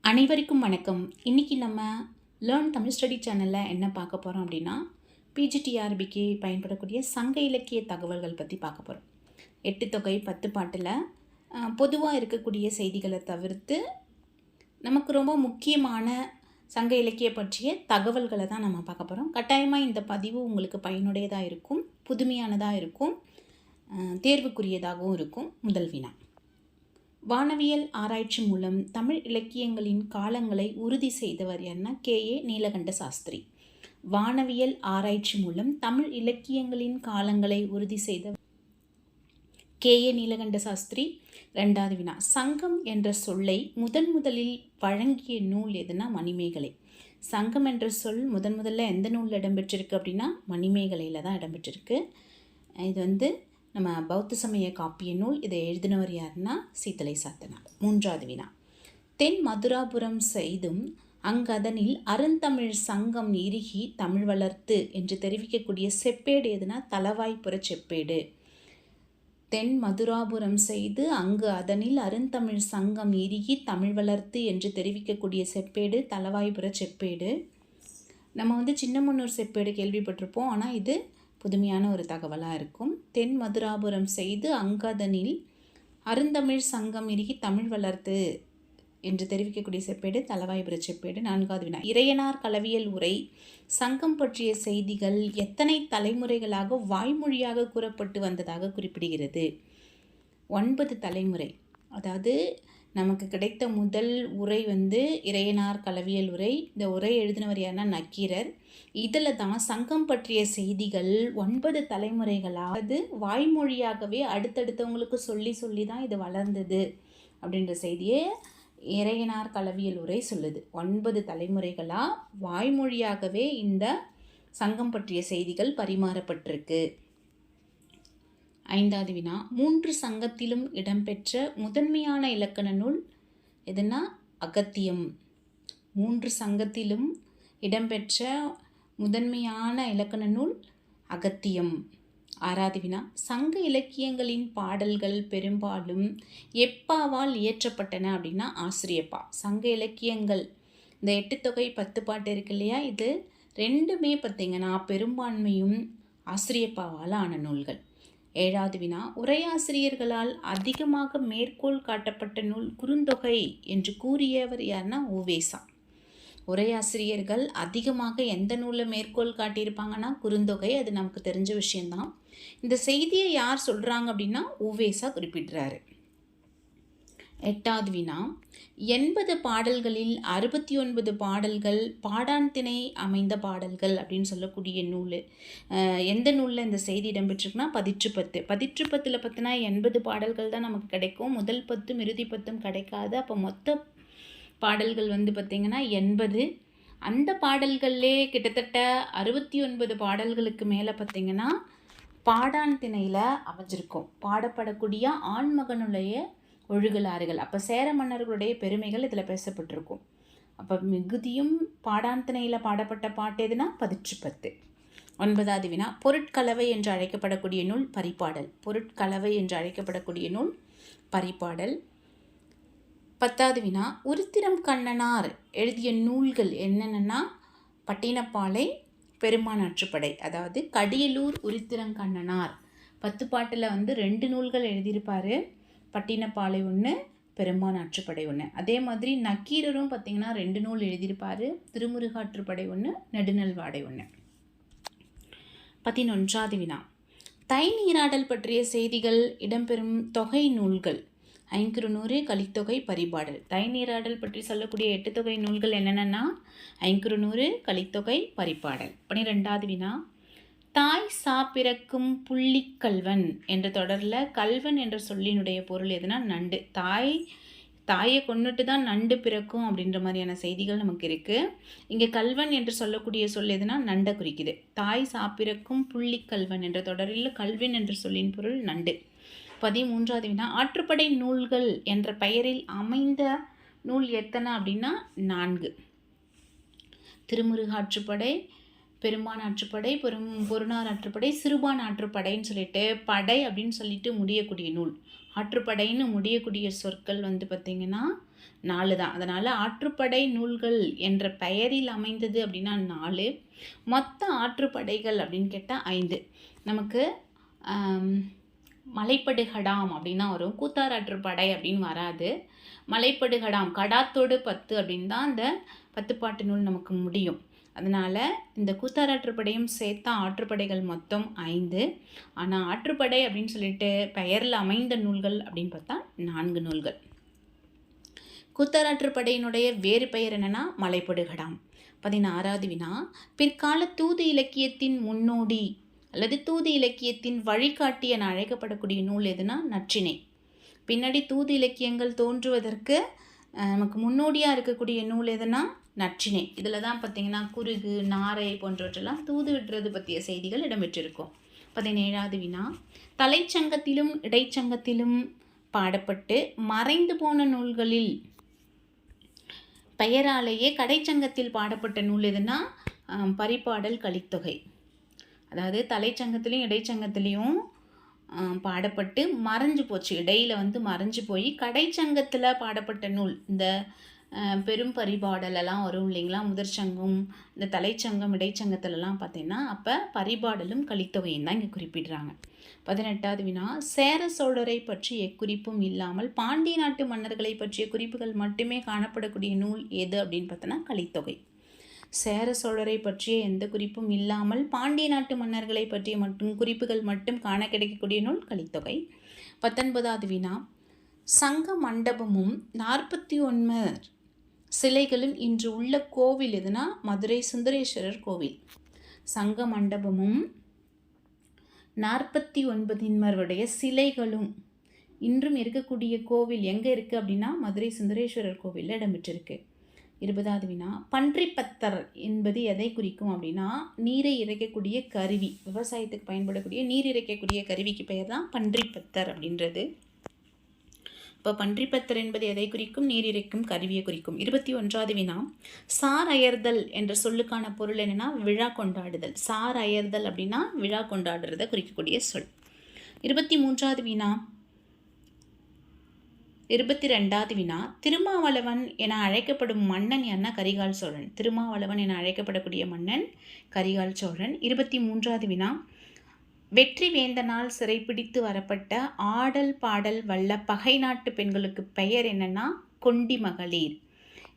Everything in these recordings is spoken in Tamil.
அனைவருக்கும் வணக்கம். இன்றைக்கி நம்ம லேர்ன் தமிழ் ஸ்டடி சேனலில் என்ன பார்க்க போகிறோம் அப்படின்னா, பிஜிடிஆர்பிக்கு பயன்படக்கூடிய சங்க இலக்கிய தகவல்கள் பற்றி பார்க்க போகிறோம். 8 தொகை 10 பாட்டில் பொதுவாக இருக்கக்கூடிய செய்திகளை தவிர்த்து நமக்கு ரொம்ப முக்கியமான சங்க இலக்கிய பற்றிய தகவல்களை தான் நம்ம பார்க்க போகிறோம். கட்டாயமாக இந்த பதிவு உங்களுக்கு பயனுடையதாக இருக்கும், புதுமையானதாக இருக்கும், தேர்வுக்குரியதாகவும் இருக்கும். முதல் வினா: வானவியல் ஆராய்ச்சி மூலம் தமிழ் இலக்கியங்களின் காலங்களை உறுதி செய்தவர் என்ன? கே.ஏ. நீலகண்ட சாஸ்திரி. வானவியல் ஆராய்ச்சி மூலம் தமிழ் இலக்கியங்களின் காலங்களை உறுதி செய்தவர் கே.ஏ. நீலகண்ட சாஸ்திரி. 2வது வினா: சங்கம் என்ற சொல்லை முதலில் வழங்கிய நூல் எதுனா? மணிமேகலை. சங்கம் என்ற சொல் முதல்ல எந்த நூலில் இடம்பெற்றிருக்கு அப்படின்னா மணிமேகலையில் தான் இடம்பெற்றிருக்கு. இது நம்ம பௌத்த சமய காப்பிய நூல். இதை எழுதினவர் யாருன்னா சீத்தலை சாத்தனார். 3வது வினா: தென் மதுராபுரம் செய்தும் அங்கதனில் அருந்தமிழ் சங்கம் இறுகி தமிழ் வளர்த்து என்று தெரிவிக்கக்கூடிய செப்பேடு எதுனா? தளவாய்ப்புற செப்பேடு. தென் மதுராபுரம் செய்து அங்கு அதனில் அருந்தமிழ் சங்கம் இறுகி தமிழ் வளர்த்து என்று தெரிவிக்கக்கூடிய செப்பேடு தளவாய்ப்புற செப்பேடு. நம்ம சின்னமனூர் செப்பேடு கேள்விப்பட்டிருப்போம், ஆனால் இது புதுமையான ஒரு தகவலாக இருக்கும். தென் மதுராபுரம் செய்து அங்கதனில் அருந்தமிழ் சங்கம் இறுகி தமிழ் வளர்த்து என்று தெரிவிக்கக்கூடிய செப்பேடு தளவாய்புர செப்பேடு. 4வது வினா: இறையனார் களவியல் உரை சங்கம் பற்றிய செய்திகள் எத்தனை தலைமுறைகளாக வாய்மொழியாக கூறப்பட்டு வந்ததாக குறிப்பிடுகிறது? 9 தலைமுறை. அதாவது நமக்கு கிடைத்த முதல் உரை இறையனார் களவியல் உரை. இந்த உரை எழுதினவர் யாருன்னா நக்கீரர். இதில் தான் சங்கம் பற்றிய செய்திகள் 9 தலைமுறைகளாவது வாய்மொழியாகவே அடுத்தடுத்தவங்களுக்கு சொல்லி தான் இது வளர்ந்தது அப்படின்ற செய்தியை இறையனார் களவியல் உரை சொல்லுது. 9 தலைமுறைகளாக வாய்மொழியாகவே இந்த சங்கம் பற்றிய செய்திகள் பரிமாறப்பட்டிருக்கு. 5வது வினா: 3 சங்கத்திலும் இடம்பெற்ற முதன்மையான இலக்கண நூல் எதுனா? அகத்தியம். 3 சங்கத்திலும் இடம்பெற்ற முதன்மையான இலக்கண நூல் அகத்தியம். 6வது வினா: சங்க இலக்கியங்களின் பாடல்கள் பெரும்பாலும் எப்பாவால் இயற்றப்பட்டன அப்படின்னா? ஆசிரியப்பா. சங்க இலக்கியங்கள் இந்த 8 தொகை 10 பாட்டு இருக்கு இல்லையா, இது ரெண்டுமே பார்த்திங்கன்னா பெரும்பான்மையும் ஆசிரியப்பாவால் ஆன நூல்கள். 7வது வினா: உரையாசிரியர்களால் அதிகமாக மேற்கோள் காட்டப்பட்ட நூல் குறுந்தொகை என்று கூறியவர் யாருன்னா? உவேசா. உரையாசிரியர்கள் அதிகமாக எந்த நூலில் மேற்கோள் காட்டியிருப்பாங்கன்னா குறுந்தொகை. அது நமக்கு தெரிஞ்ச விஷயந்தான். இந்த செய்தியை யார் சொல்கிறாங்க அப்படின்னா உவேசா குறிப்பிடுறாரு. 8வது வினா: 80 பாடல்களில் 69 பாடல்கள் பாடான் திணை அமைந்த பாடல்கள் அப்படின்னு சொல்லக்கூடிய நூல் எந்த நூலில் இந்த செய்தி இடம்பெற்றிருக்குன்னா? பதிற்றுப்பத்து. பதிற்றுப்பத்தில் பார்த்தினா 80 பாடல்கள் தான் நமக்கு கிடைக்கும். முதல் 10 இறுதி 10 கிடைக்காது. அப்போ மொத்த பாடல்கள் பார்த்திங்கன்னா 80. அந்த பாடல்கள்லே கிட்டத்தட்ட 69 பாடல்களுக்கு மேலே பார்த்திங்கன்னா பாடான் திணையில் அமைஞ்சிருக்கும். பாடப்படக்கூடிய ஆண்மகனுடைய ஒழுகலாறுகள். அப்போ சேர மன்னர்களுடைய பெருமைகள் இதில் பேசப்பட்டிருக்கும். அப்போ மிகுதியும் பாடான் திணையில் பாடப்பட்ட பாட்டு எதுனா? பதிற்றுப்பத்து. 9வது வினா: பொருட்கலவை என்று அழைக்கப்படக்கூடிய நூல் பரிபாடல். பொருட்கலவை என்று அழைக்கப்படக்கூடிய நூல் பரிபாடல். 10வது வினா: உருத்திரம் கண்ணனார் எழுதிய நூல்கள் என்னென்னா? பட்டினப்பாலை, பெருமான் ஆற்றுப்படை. அதாவது கடியலூர் உருத்திரங்கண்ணனார் 10 பாட்டில் 2 நூல்கள் எழுதியிருப்பார். பட்டினப்பாலை 1, பெருமான் ஆற்றுப்படை 1. அதே மாதிரி நக்கீரரும் பார்த்திங்கன்னா 2 நூல் எழுதியிருப்பார். திருமுருகாற்றுப்படை 1, நெடுநல்வாடை 1. 11வது வினா: தை நீராடல் பற்றிய செய்திகள் இடம்பெறும் தொகை நூல்கள்? ஐங்குறுநூறு, கலித்தொகை, பரிபாடல். தை நீராடல் பற்றி சொல்லக்கூடிய 8 தொகை நூல்கள் என்னென்னா? ஐங்குறுநூறு, கலித்தொகை, பரிபாடல். 12வது வினா: தாய் சாப்பிறக்கும் புள்ளிக்கல்வன் என்ற தொடரில் கல்வன் என்ற சொல்லினுடைய பொருள் எதுனா? நண்டு. தாயை கொண்டுட்டு தான் நண்டு பிறக்கும் அப்படின்ற மாதிரியான செய்திகள் நமக்கு இருக்குது. இங்கே கல்வன் என்று சொல்லக்கூடிய சொல் எதுனா? நண்டை குறிக்குது. தாய் சாப்பிறக்கும் புள்ளிக்கல்வன் என்ற தொடரில் கல்வன் என்ற சொல்லின் பொருள் நண்டு. 13வது வினா: ஆற்றுப்படை நூல்கள் என்ற பெயரில் அமைந்த நூல் எத்தனை அப்படின்னா? 4. திருமுருகாற்றுப்படை, பெருமான் ஆற்றுப்படை, பொருணார் ஆற்றுப்படை, சிறுபான் ஆற்றுப்படைன்னு சொல்லிட்டு படை அப்படின்னு சொல்லிட்டு முடியக்கூடிய நூல். ஆற்றுப்படைன்னு முடியக்கூடிய சொற்கள் பார்த்திங்கன்னா 4 தான். அதனால் ஆற்றுப்படை நூல்கள் என்ற பெயரில் அமைந்தது அப்படின்னா 4. மொத்த ஆற்றுப்படைகள் அப்படின்னு கேட்டால் 5. நமக்கு மலைப்படுகடாம் அப்படின்னா வரும். கூத்தாராற்றுப்படை அப்படின்னு வராது. மலைப்படுகடாம் கடாத்தோடு 10 அப்படின்னு தான் அந்த 10 பாட்டு நூல் நமக்கு முடியும். அதனால் இந்த கூத்தாராற்றுப்படையும் சேர்த்தா ஆற்றுப்படைகள் மொத்தம் 5. ஆனால் ஆற்றுப்படை அப்படின்னு சொல்லிட்டு பெயரில் அமைந்த நூல்கள் அப்படின்னு பார்த்தா 4 நூல்கள். கூத்தாராற்றுப்படையினுடைய வேறு பெயர் என்னென்னா மலைப்படுகடாம். 16வது வினா, பிற்கால தூது இலக்கியத்தின் முன்னோடி அல்லது தூது இலக்கியத்தின் வழிகாட்டி என அழைக்கப்படக்கூடிய நூல் எதுனா நற்றிணை. பின்னாடி தூது இலக்கியங்கள் தோன்றுவதற்கு நமக்கு முன்னோடியாக இருக்கக்கூடிய நூல் எதுனா நற்றிணை. இதில் தான் பார்த்திங்கன்னா குருகு, நாரை போன்றவற்றெல்லாம் தூது விடுறது பற்றிய செய்திகள் இடம்பெற்றிருக்கும். 17வது வினா, தலைச்சங்கத்திலும் இடைச்சங்கத்திலும் பாடப்பட்டு மறைந்து போன நூல்களில் பெயராலேயே கடைச்சங்கத்தில் பாடப்பட்ட நூல் எதுனா பரிபாடல் கலித்தொகை. அதாவது தலைச்சங்கத்திலையும் இடைச்சங்கத்திலையும் பாடப்பட்டு மறைஞ்சு போச்சு, இடையில் மறைஞ்சு போய் கடைச்சங்கத்தில் பாடப்பட்ட நூல் இந்த பெரும் பரிபாடலெல்லாம் வரும் இல்லைங்களா. முதற்சங்கம், இந்த தலைச்சங்கம், இடைச்சங்கத்திலலாம் பார்த்தீங்கன்னா அப்போ பரிபாடலும் கலித்தொகையும் தான் இங்கே குறிப்பிடுறாங்க. 18வது வினா, சேர சோழரை பற்றிய குறிப்பும் இல்லாமல் பாண்டிய நாட்டு மன்னர்களை பற்றிய குறிப்புகள் மட்டுமே காணப்படக்கூடிய நூல் எது அப்படின்னு பார்த்தோன்னா கலித்தொகை. சேர சோழரை பற்றிய எந்த குறிப்பும் இல்லாமல் பாண்டிய நாட்டு மன்னர்களை பற்றிய குறிப்புகள் மட்டும் காண கிடைக்கக்கூடிய நூல் கலித்தொகை. 19வது வினா, சங்க மண்டபமும் 49 சிலைகளும் இன்று உள்ள கோவில் எதுனா மதுரை சுந்தரேஸ்வரர் கோவில். சங்க மண்டபமும் 49 சிலைகளும் இன்றும் இருக்கக்கூடிய கோவில் எங்கே இருக்குது அப்படின்னா மதுரை சுந்தரேஸ்வரர் கோவிலில் இடம்பெற்றிருக்கு. 20வது வினா, பன்றிப்பத்தர் என்பது எதை குறிக்கும் அப்படின்னா நீரை இறைக்கக்கூடிய கருவி, விவசாயத்துக்கு பயன்படக்கூடிய நீர் இறைக்கக்கூடிய கருவிக்கு பெயர் தான் பன்றிப்பத்தர் அப்படின்றது. இப்போ பன்றிப்பத்தர் என்பது எதை குறிக்கும்? நீர் இறைக்கும் கருவியை குறிக்கும். 21வது வினா, சார் அயர்தல் என்ற சொல்லுக்கான பொருள் என்னென்னா விழா கொண்டாடுதல். சார் அயர்தல் அப்படின்னா விழா கொண்டாடுறதை குறிக்கக்கூடிய சொல். 23வது வினா, 22வது வினா, திருமாவளவன் என அழைக்கப்படும் மன்னன் என்ன? கரிகால் சோழன். திருமாவளவன் என அழைக்கப்படக்கூடிய மன்னன் கரிகால் சோழன். 23வது வினா, வெற்றி வேந்தனால் சிறைப்பிடித்து வரப்பட்ட ஆடல் பாடல் வல்ல பகை நாட்டு பெண்களுக்கு பெயர் என்னன்னா கொண்டி மகளிர்.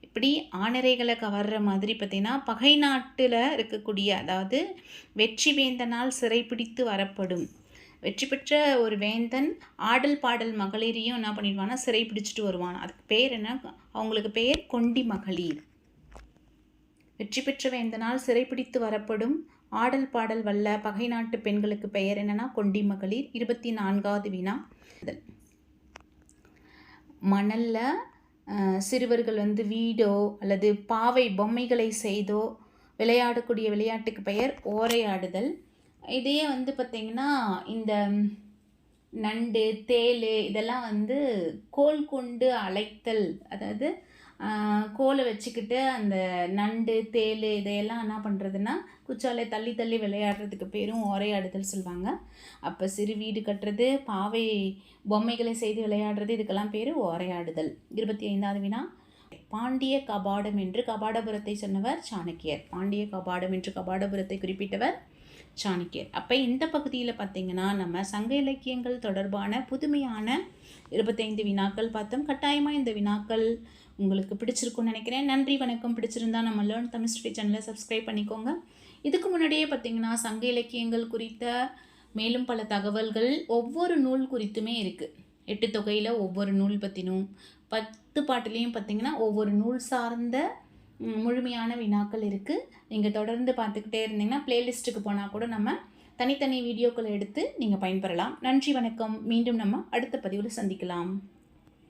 இப்படி ஆணரைகளை கவர்ற மாதிரி பார்த்தீங்கன்னா பகை நாட்டில் இருக்கக்கூடிய, அதாவது வெற்றி வேந்தனால் சிறைப்பிடித்து வரப்படும், வெற்றி பெற்ற ஒரு வேந்தன் ஆடல் பாடல் மகளிரையும் என்ன பண்ணிடுவான்னா சிறை பிடிச்சிட்டு வருவான். அதுக்கு பேர் என்ன? அவங்களுக்கு பெயர் கொண்டி மகளிர். வெற்றி பெற்ற வேந்தனால் சிறைப்பிடித்து வரப்படும் ஆடல் பாடல் வல்ல பகை நாட்டு பெண்களுக்கு பெயர் என்னன்னா கொண்டி மகளிர். 24வது வினா, மணல்ல சிறுவர்கள் வீடோ அல்லது பாவை பொம்மைகளை செய்தோ விளையாடக்கூடிய விளையாட்டுக்கு பெயர் ஓரையாடுதல். இதையே பார்த்திங்கன்னா இந்த நண்டு, தேள் இதெல்லாம் கோல் கொண்டு அழைத்தல், அதாவது கோலை வச்சுக்கிட்டு அந்த நண்டு, தேள் இதையெல்லாம் என்ன பண்ணுறதுன்னா குச்சாலை தள்ளி தள்ளி விளையாடுறதுக்கு பேரும் ஓரையாடுதல் சொல்லுவாங்க. அப்போ சிறு வீடு கட்டுறது, பாவை பொம்மைகளை செய்து விளையாடுறது, இதுக்கெல்லாம் பேர் ஓரையாடுதல். 25வது வினா, பாண்டிய கபாடம் என்று கபாடபுரத்தை சொன்னவர் சாணக்கியர். பாண்டிய கபாடம் என்று கபாடபுரத்தை குறிப்பிட்டவர் சாணக்கியர். அப்போ இந்த பகுதியில் பார்த்திங்கன்னா நம்ம சங்க இலக்கியங்கள் தொடர்பான புதுமையான 25 வினாக்கள் பார்த்தோம். கட்டாயமாக இந்த வினாக்கள் உங்களுக்கு பிடிச்சிருக்குன்னு நினைக்கிறேன். நன்றி, வணக்கம். பிடிச்சிருந்தா நம்ம லேர்ன் தமிழ் ஸ்டடி சேனலை சப்ஸ்கிரைப் பண்ணிக்கோங்க. இதுக்கு முன்னாடியே பார்த்திங்கன்னா சங்க இலக்கியங்கள் குறித்த மேலும் பல தகவல்கள் ஒவ்வொரு நூல் குறித்துமே இருக்குது. 8 தொகையில் ஒவ்வொரு நூல் பற்றினும் 10 பாட்டுலேயும் பார்த்திங்கன்னா ஒவ்வொரு நூல் சார்ந்த முழுமையான வினாக்கள் இருக்குது. நீங்கள் தொடர்ந்து பார்த்துக்கிட்டே இருந்தீங்கன்னா பிளேலிஸ்ட்டுக்கு போனால் கூட நம்ம தனித்தனி வீடியோக்களை எடுத்து நீங்கள் பயன்பெறலாம். நன்றி, வணக்கம். மீண்டும் நம்ம அடுத்த பதிவில் சந்திக்கலாம்.